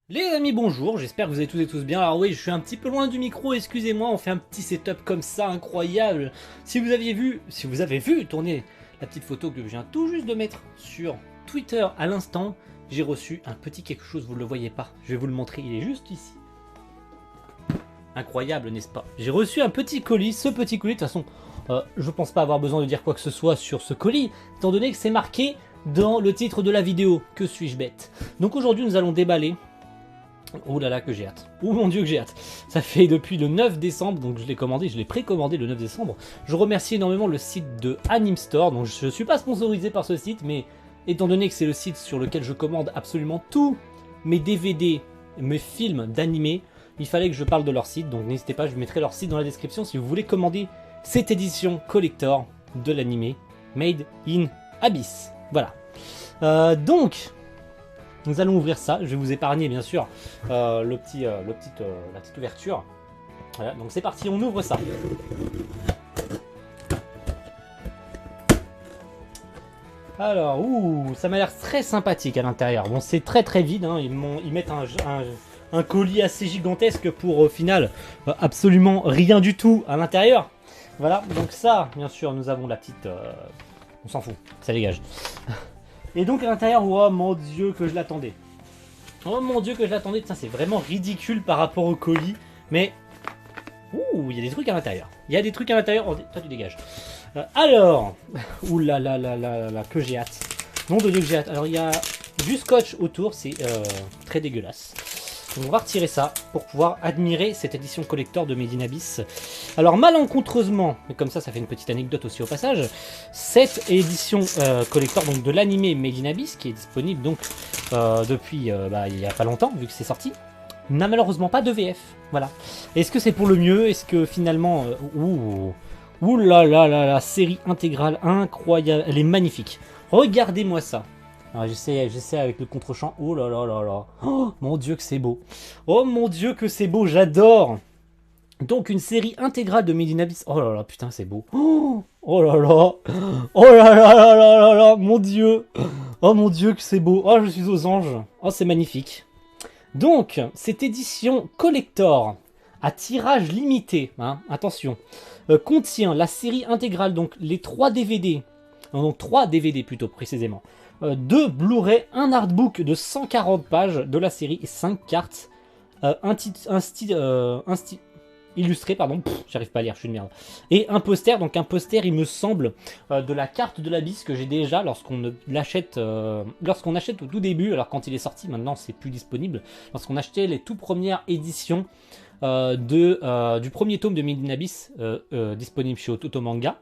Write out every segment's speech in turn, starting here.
Les amis, bonjour, j'espère que vous allez tous et tous bien. Alors oui, je suis un petit peu loin du micro, excusez-moi, on fait un petit setup comme ça, incroyable. Si vous avez vu tourner la petite photo que je viens tout juste de mettre sur Twitter à l'instant, j'ai reçu un petit quelque chose, vous ne le voyez pas, je vais vous le montrer, il est juste ici. Incroyable, n'est-ce pas? J'ai reçu un petit colis, ce petit colis, de toute façon, je pense pas avoir besoin de dire quoi que ce soit sur ce colis, étant donné que c'est marqué dans le titre de la vidéo, que suis-je bête. Donc aujourd'hui nous allons déballer. Oh là là que j'ai hâte. Oh mon dieu que j'ai hâte. Ça fait depuis le 9 décembre, donc je l'ai précommandé le 9 décembre. Je remercie énormément le site de Anime Store, donc je ne suis pas sponsorisé par ce site, mais étant donné que c'est le site sur lequel je commande absolument tous mes DVD, mes films d'animé, il fallait que je parle de leur site, donc n'hésitez pas, je mettrai leur site dans la description si vous voulez commander cette édition collector de l'animé Made in Abyss. Voilà. Donc, nous allons ouvrir ça. Je vais vous épargner bien sûr la petite ouverture. Voilà, donc c'est parti, on ouvre ça. Alors, ça m'a l'air très sympathique à l'intérieur. Bon, c'est très très vide, hein. Ils mettent un colis assez gigantesque pour au final absolument rien du tout à l'intérieur. Voilà, donc ça, bien sûr, nous avons la petite... on s'en fout, ça dégage. Et donc à l'intérieur, oh mon dieu que je l'attendais. Oh mon dieu que je l'attendais, putain c'est vraiment ridicule par rapport au colis. Mais, il y a des trucs à l'intérieur. Il y a des trucs à l'intérieur, oh, toi tu dégages. Alors, ouh là là là là là, que j'ai hâte. Nom de dieu que j'ai hâte. Alors il y a du scotch autour, c'est très dégueulasse. Donc on va retirer ça pour pouvoir admirer cette édition collector de Made in Abyss. Alors malencontreusement, mais comme ça fait une petite anecdote aussi au passage, cette édition collector donc, de l'animé Made in Abyss, qui est disponible donc depuis il n'y a pas longtemps, vu que c'est sorti, n'a malheureusement pas de VF. Voilà. Est-ce que c'est pour le mieux? Est-ce que finalement... ouh là là là la série intégrale incroyable, elle est magnifique. Regardez-moi ça. J'essaie avec le contre-champ. Oh là là là là. Oh mon dieu que c'est beau. Oh mon dieu que c'est beau, j'adore. Donc une série intégrale de Made in Abyss. Oh là là, putain c'est beau. Oh là là. Oh là là là là là là. Mon dieu. Oh mon dieu que c'est beau. Oh je suis aux anges. Oh c'est magnifique. Donc cette édition collector à tirage limité, hein, attention, contient la série intégrale, donc les 3 DVD. Donc 3 DVD plutôt précisément. 2 Blu-ray, un artbook de 140 pages de la série et 5 cartes. Un style illustré, pardon, j'arrive pas à lire, je suis une merde. Et un poster, donc un poster, il me semble, de la carte de l'Abyss que j'ai déjà lorsqu'on l'achète, lorsqu'on achète au tout début. Alors quand il est sorti, maintenant c'est plus disponible. Lorsqu'on achetait les tout premières éditions du premier tome de Made in Abyss disponible chez Otomanga.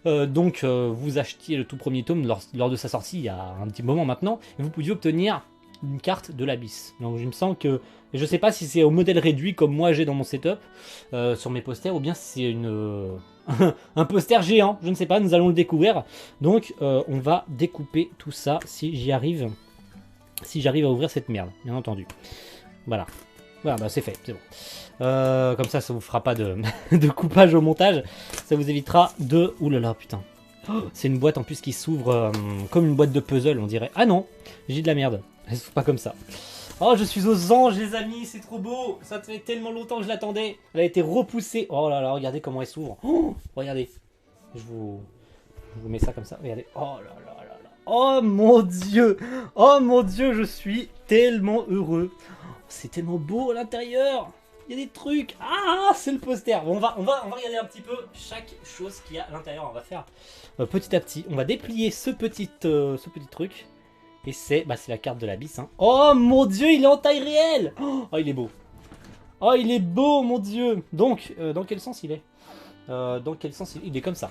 Donc vous achetiez le tout premier tome lors de sa sortie il y a un petit moment maintenant, et vous pouviez obtenir une carte de l'Abyss. Donc je me sens que, je sais pas si c'est au modèle réduit comme moi j'ai dans mon setup sur mes posters, ou bien si c'est un poster géant, je ne sais pas, nous allons le découvrir. Donc on va découper tout ça si j'arrive à ouvrir cette merde, bien entendu. Voilà, bah c'est fait, c'est bon. Comme ça vous fera pas de, de coupage au montage, ça vous évitera de... Ouh là là, putain. Oh, c'est une boîte en plus qui s'ouvre comme une boîte de puzzle, on dirait. Ah non, j'ai de la merde, elle s'ouvre pas comme ça. Oh, je suis aux anges les amis, c'est trop beau. Ça fait tellement longtemps que je l'attendais. Elle a été repoussée. Oh là là, regardez comment elle s'ouvre. Oh, regardez, je vous mets ça comme ça, regardez. Oh là là là là. Oh mon dieu. Oh mon dieu, je suis tellement heureux. C'est tellement beau à l'intérieur. Il y a des trucs. Ah, c'est le poster. Bon, on va regarder un petit peu chaque chose qu'il y a à l'intérieur. On va faire petit à petit. On va déplier ce petit truc. Et c'est la carte de l'Abyss. Hein. Oh mon dieu, il est en taille réelle. Oh, il est beau. Oh, il est beau, mon dieu. Donc, dans quel sens il est il est comme ça.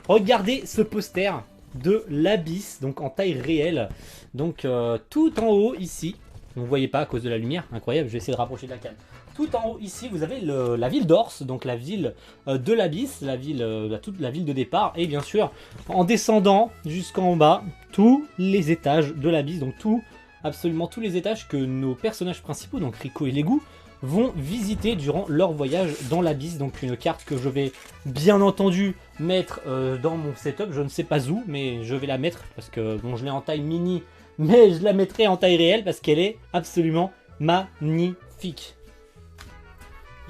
Regardez ce poster de l'Abyss, donc en taille réelle. Donc, tout en haut, ici. Vous ne voyez pas à cause de la lumière. Incroyable, je vais essayer de rapprocher de la cam. Tout en haut ici, vous avez la ville d'Ors, donc la ville de l'Abyss, la ville de départ, et bien sûr, en descendant jusqu'en bas, tous les étages de l'Abyss, donc absolument tous les étages que nos personnages principaux, donc Rico et Legu, vont visiter durant leur voyage dans l'Abyss. Donc une carte que je vais bien entendu mettre dans mon setup, je ne sais pas où, mais je vais la mettre, parce que bon, je l'ai en taille mini, mais je la mettrai en taille réelle, parce qu'elle est absolument magnifique.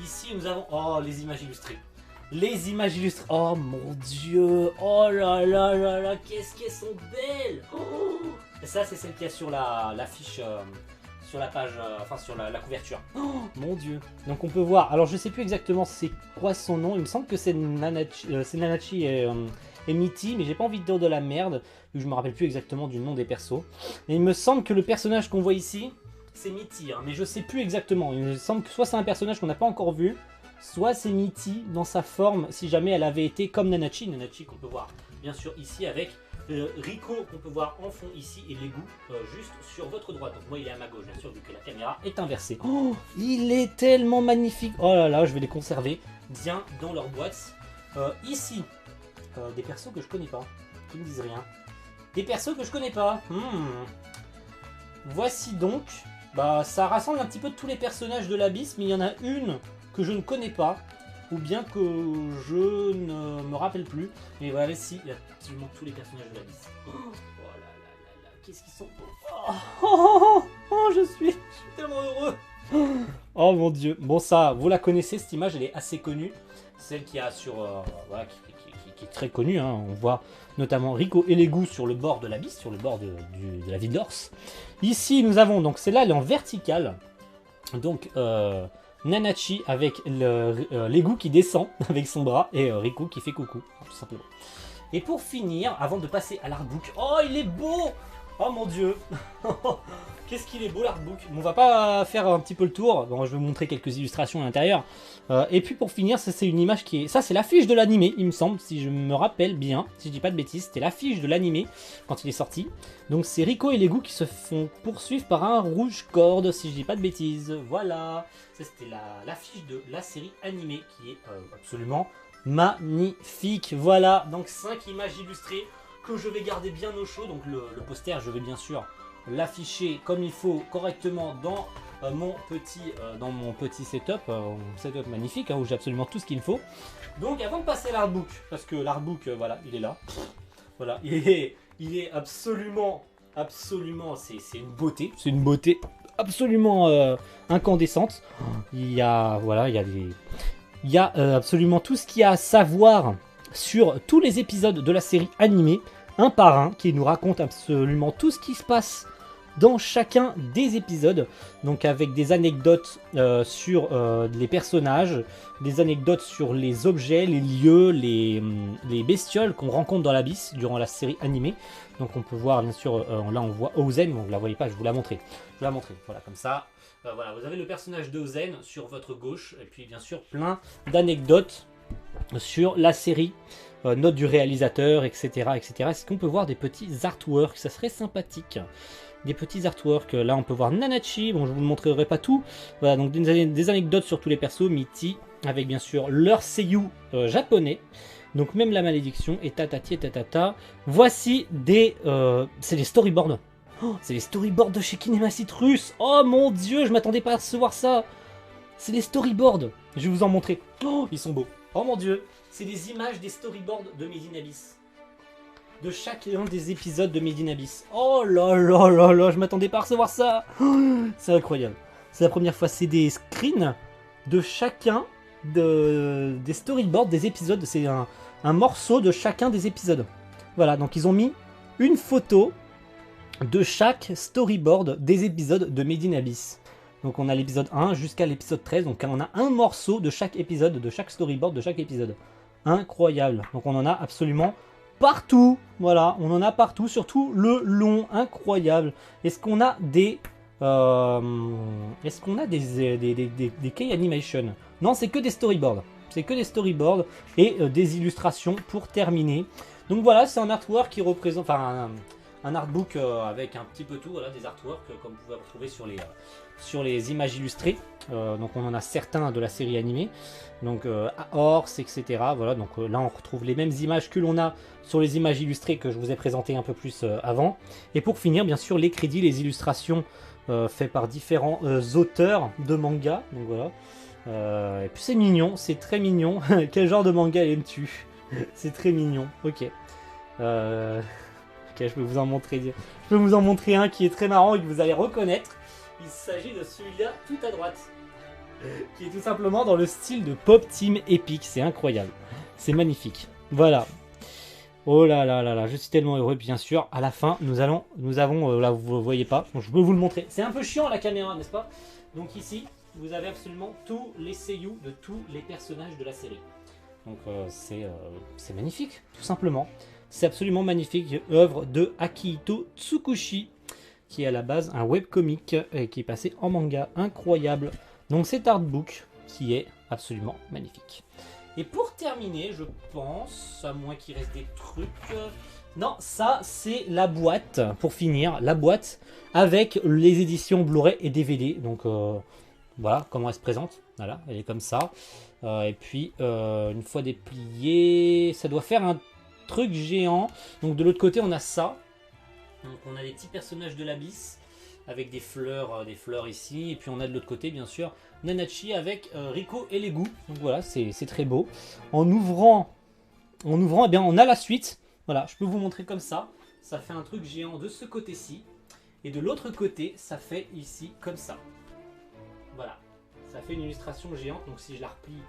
Ici, nous avons... Oh, les images illustrées. Les images illustrées. Oh, mon Dieu. Oh là là là là. Qu'est-ce qu'elles sont belles. Oh. Et ça, c'est celle qui est sur l'affiche, sur la page, enfin sur la couverture. Oh, mon Dieu. Donc, on peut voir... Alors, je sais plus exactement c'est quoi son nom. Il me semble que c'est Nanachi et Mitty, mais j'ai pas envie de dire de la merde. Je me rappelle plus exactement du nom des persos. Et il me semble que le personnage qu'on voit ici... C'est Mitty, hein, mais je sais plus exactement. Il me semble que soit c'est un personnage qu'on n'a pas encore vu, soit c'est Mitty dans sa forme, si jamais elle avait été comme Nanachi. Nanachi qu'on peut voir bien sûr ici avec Rico qu'on peut voir en fond ici et Legu juste sur votre droite. Donc moi il est à ma gauche bien sûr vu que la caméra est inversée. Oh, il est tellement magnifique. Oh là là, je vais les conserver bien dans leur boîte. Ici, des persos que je connais pas, qui ne disent rien. Des persos que je connais pas. Voici donc... Bah, ça rassemble un petit peu tous les personnages de l'Abysse, mais il y en a une que je ne connais pas, ou bien que je ne me rappelle plus. Mais voilà, si, il y a absolument tous les personnages de l'Abysse. Oh là là là là, qu'est-ce qu'ils sont beaux. Je suis tellement heureux. Oh mon Dieu. Bon, ça, vous la connaissez, cette image, elle est assez connue. Celle qui a sur... voilà, qui est très connue, hein. On voit notamment Rico et Legu sur le bord de l'Abysse, sur le bord de la ville d'Ors. Ici, nous avons, donc celle-là, elle est en verticale. Donc, Nanachi avec Legu qui descend avec son bras et Rico qui fait coucou, tout simplement. Et pour finir, avant de passer à l'artbook, oh, il est beau! Oh mon Dieu! Qu'est-ce qu'il est beau l'artbook. Bon, on va pas faire un petit peu le tour. Bon, je vais vous montrer quelques illustrations à l'intérieur. Et puis pour finir, ça c'est une image qui est... Ça c'est l'affiche de l'animé, il me semble, si je me rappelle bien. Si je dis pas de bêtises, c'était l'affiche de l'animé quand il est sorti. Donc c'est Rico et Legu qui se font poursuivre par un rouge corde, si je dis pas de bêtises. Voilà. Ça c'était l'affiche de la série animée qui est absolument magnifique. Voilà, donc 5 images illustrées que je vais garder bien au chaud. Donc le poster, je vais bien sûr l'afficher comme il faut correctement dans mon petit setup, setup magnifique, hein, où j'ai absolument tout ce qu'il faut. Donc avant de passer à l'artbook, parce que l'artbook, voilà, il est là. Voilà, il est absolument, c'est une beauté absolument incandescente. Il y a, voilà, il y a absolument tout ce qu'il y a à savoir sur tous les épisodes de la série animée, un par un, qui nous raconte absolument tout ce qui se passe dans chacun des épisodes, donc avec des anecdotes sur les personnages, des anecdotes sur les objets, les lieux, les bestioles qu'on rencontre dans l'Abysse durant la série animée. Donc on peut voir bien sûr, là on voit Ozen, bon, vous la voyez pas, je vous la montrer. Voilà, comme ça. Voilà, vous avez le personnage de Ozen sur votre gauche, et puis bien sûr plein d'anecdotes sur la série, notes du réalisateur, etc. etc. Est-ce qu'on peut voir des petits artworks? Ça serait sympathique. Des petits artworks, là on peut voir Nanachi, bon je vous le montrerai pas tout. Voilà, donc des anecdotes sur tous les persos, Mitty, avec bien sûr leur seiyuu japonais. Donc même la malédiction, et tatati et tatata. Voici des... c'est des storyboards. Oh, c'est les storyboards de chez Kinema Citrus. Oh mon dieu, je m'attendais pas à recevoir ça. C'est des storyboards. Je vais vous en montrer. Oh, ils sont beaux. Oh mon dieu, c'est des images des storyboards de Made in Abyss. De chacun des épisodes de Made in Abyss. Oh là là là là, je m'attendais pas à recevoir ça. Oh, c'est incroyable. C'est la première fois, c'est des screens de chacun des storyboards des épisodes. C'est un morceau de chacun des épisodes. Voilà, donc ils ont mis une photo de chaque storyboard des épisodes de Made in Abyss. Donc on a l'épisode 1 jusqu'à l'épisode 13, donc on a un morceau de chaque épisode, de chaque storyboard de chaque épisode. Incroyable. Donc on en a absolument partout. Voilà, on en a partout, surtout le long, incroyable. Est-ce qu'on a des key animation? Non, c'est que des storyboards. C'est que des storyboards et des illustrations pour terminer. Donc voilà, c'est un artwork qui représente, enfin un artbook avec un petit peu tout, voilà, des artworks comme vous pouvez retrouver sur les images illustrées. Donc on en a certains de la série animée, donc Ors, etc. Voilà, donc là on retrouve les mêmes images que l'on a sur les images illustrées que je vous ai présentées un peu plus avant. Et pour finir, bien sûr, les crédits, les illustrations faites par différents auteurs de manga. Donc voilà. Et puis c'est mignon, c'est très mignon. Quel genre de manga aimes-tu? C'est très mignon. Ok. Ok, je peux vous en montrer un qui est très marrant et que vous allez reconnaître. Il s'agit de celui-là tout à droite, qui est tout simplement dans le style de Pop Team Epic. C'est incroyable, c'est magnifique. Voilà. Oh là là là là, je suis tellement heureux. Bien sûr, à la fin, nous avons, là vous ne voyez pas, donc je peux vous le montrer. C'est un peu chiant la caméra, n'est-ce pas? Donc ici, vous avez absolument tous les seiyuu de tous les personnages de la série. Donc c'est magnifique, tout simplement. C'est absolument magnifique. Œuvre de Akihito Tsukushi, qui est à la base un webcomic et qui est passé en manga. Incroyable. Donc cet artbook qui est absolument magnifique. Et pour terminer, je pense, à moins qu'il reste des trucs... Non, ça c'est la boîte, pour finir, la boîte avec les éditions Blu-ray et DVD. Donc voilà comment elle se présente. Voilà, elle est comme ça. Et puis, une fois dépliée, ça doit faire un truc géant. Donc de l'autre côté, on a ça. Donc on a des petits personnages de l'Abysse avec des fleurs ici. Et puis on a de l'autre côté, bien sûr, Nanachi avec Rico et les goûts. Donc voilà, c'est très beau. En ouvrant, eh bien, on a la suite. Voilà, je peux vous montrer comme ça. Ça fait un truc géant de ce côté-ci. Et de l'autre côté, ça fait ici comme ça. Voilà. Ça fait une illustration géante. Donc si je la replie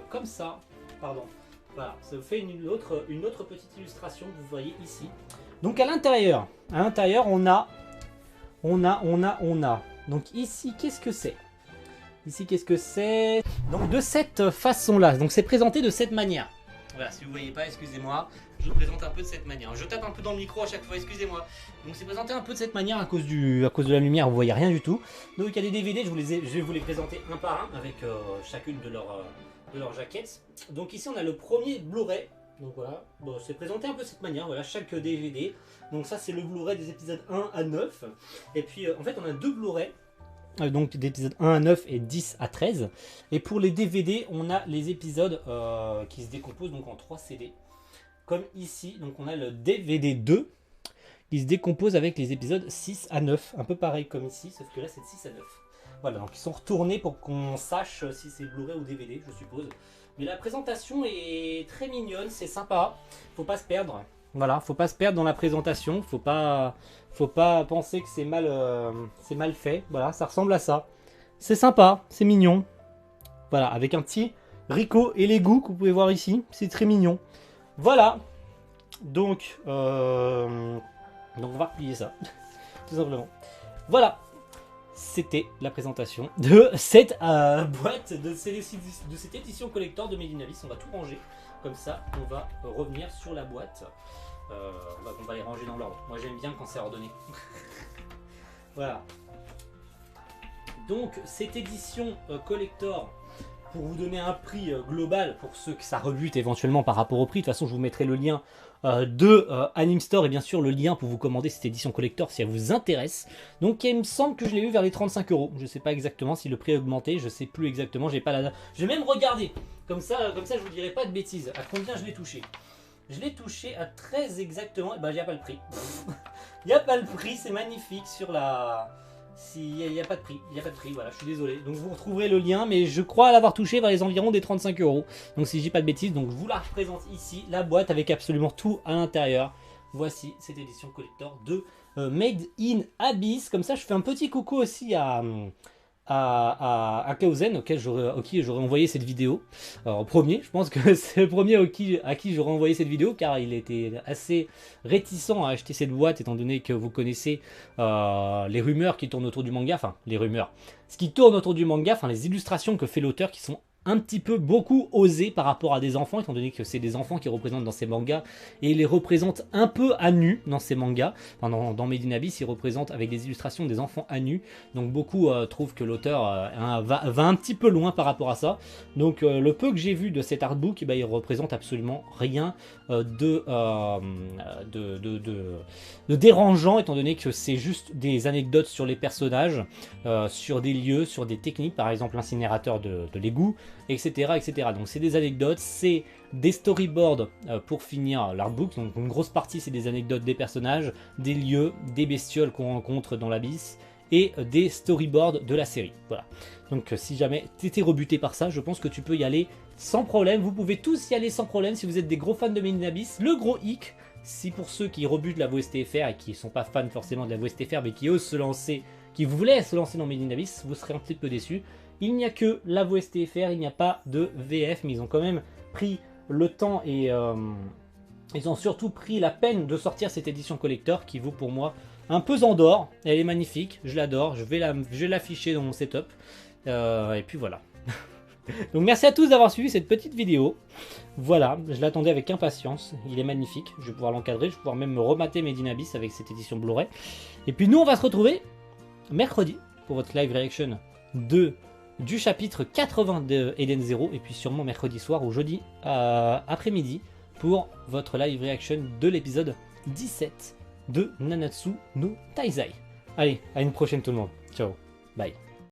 comme ça, pardon. Voilà, ça fait une autre petite illustration que vous voyez ici. Donc à l'intérieur, on a. Donc ici, qu'est-ce que c'est? Ici, qu'est-ce que c'est? Donc de cette façon-là. Donc c'est présenté de cette manière. Voilà, si vous ne voyez pas, excusez-moi. Je vous présente un peu de cette manière. Je tape un peu dans le micro à chaque fois, excusez-moi. Donc c'est présenté un peu de cette manière à cause de la lumière, vous voyez rien du tout. Donc il y a des DVD, je vais vous les présenter un par un avec chacune de leurs jaquettes. Donc ici on a le premier Blu-ray. Donc voilà, bon, c'est présenté un peu de cette manière, voilà, chaque DVD. Donc ça c'est le Blu-ray des épisodes 1 à 9. Et puis en fait on a deux Blu-ray. Donc des épisodes 1 à 9 et 10 à 13. Et pour les DVD, on a les épisodes qui se décomposent donc en 3 CD. Comme ici, donc on a le DVD 2 qui se décompose avec les épisodes 6 à 9. Un peu pareil comme ici, sauf que là c'est de 6 à 9. Voilà, donc ils sont retournés pour qu'on sache si c'est Blu-ray ou DVD, je suppose. Mais la présentation est très mignonne, c'est sympa. Faut pas se perdre. Voilà, faut pas se perdre dans la présentation. Faut pas penser que c'est mal fait. Voilà, ça ressemble à ça. C'est sympa, c'est mignon. Voilà, avec un petit Rico et les goûts que vous pouvez voir ici. C'est très mignon. Voilà. Donc on va replier ça. Tout simplement. Voilà. C'était la présentation de cette boîte, de cette édition collector de Made in Abyss. On va tout ranger. Comme ça, on va revenir sur la boîte. On va les ranger dans l'ordre. Moi, j'aime bien quand c'est ordonné. Voilà. Donc, cette édition collector, pour vous donner un prix global, pour ceux que ça rebute éventuellement par rapport au prix, de toute façon, je vous mettrai le lien de Anime Store et bien sûr le lien pour vous commander cette édition collector si elle vous intéresse. Donc il me semble que je l'ai eu vers les 35 €. Je ne sais pas exactement si le prix a augmenté, je ne sais plus exactement, j'ai pas la date. Je vais même regarder, comme ça je vous dirai pas de bêtises. À combien je l'ai touché? Je l'ai touché à 13 exactement, et ben il n'y a pas le prix. Il n'y a pas le prix, c'est magnifique sur la... Il n'y a pas de prix, voilà, je suis désolé. Donc vous retrouverez le lien, mais je crois l'avoir touché vers les environs des 35 €. Donc si je dis pas de bêtises, donc je vous la représente ici, la boîte avec absolument tout à l'intérieur. Voici cette édition collector de Made in Abyss. Comme ça, je fais un petit coucou aussi à Kaozen, auquel j'aurais envoyé cette vidéo. Alors, premier, je pense que c'est le premier à qui j'aurais envoyé cette vidéo, car il était assez réticent à acheter cette boîte, étant donné que vous connaissez les rumeurs qui tournent autour du manga, enfin les rumeurs, ce qui tourne autour du manga, enfin les illustrations que fait l'auteur qui sont un petit peu beaucoup osées par rapport à des enfants, étant donné que c'est des enfants qui représentent dans ces mangas, et il les représente un peu à nu dans ces mangas. Enfin, dans Made in Abyss, il représente avec des illustrations des enfants à nu, donc beaucoup trouvent que l'auteur va un petit peu loin par rapport à ça. Donc le peu que j'ai vu de cet artbook, il représente absolument rien de dérangeant, étant donné que c'est juste des anecdotes sur les personnages, sur des lieux, sur des techniques, par exemple l'incinérateur de l'égout, etc., etc. Donc c'est des anecdotes, c'est des storyboards pour finir l'artbook. Donc une grosse partie c'est des anecdotes des personnages, des lieux, des bestioles qu'on rencontre dans l'Abysse et des storyboards de la série. Voilà. Donc si jamais tu étais rebuté par ça, je pense que tu peux y aller sans problème. Vous pouvez tous y aller sans problème si vous êtes des gros fans de Made in Abyss. Le gros hic, si pour ceux qui rebutent la VOSTFR et qui ne sont pas fans forcément de la VOSTFR mais qui osent se lancer qui voulait se lancer dans Made in Abyss, vous serez un petit peu déçus. Il n'y a que la VOSTFR, il n'y a pas de VF, mais ils ont quand même pris le temps et ils ont surtout pris la peine de sortir cette édition collector qui vaut pour moi un pesant d'or. Elle est magnifique, je l'adore, je vais l'afficher dans mon setup. Et puis voilà. Donc merci à tous d'avoir suivi cette petite vidéo. Voilà, je l'attendais avec impatience. Il est magnifique, je vais pouvoir l'encadrer, je vais pouvoir même me remater Made in Abyss avec cette édition Blu-ray. Et puis nous on va se retrouver mercredi pour votre live reaction du chapitre 80 de Eden Zero. Et puis sûrement mercredi soir ou jeudi après-midi pour votre live reaction de l'épisode 17 de Nanatsu no Taizai. Allez, à une prochaine tout le monde. Ciao, bye.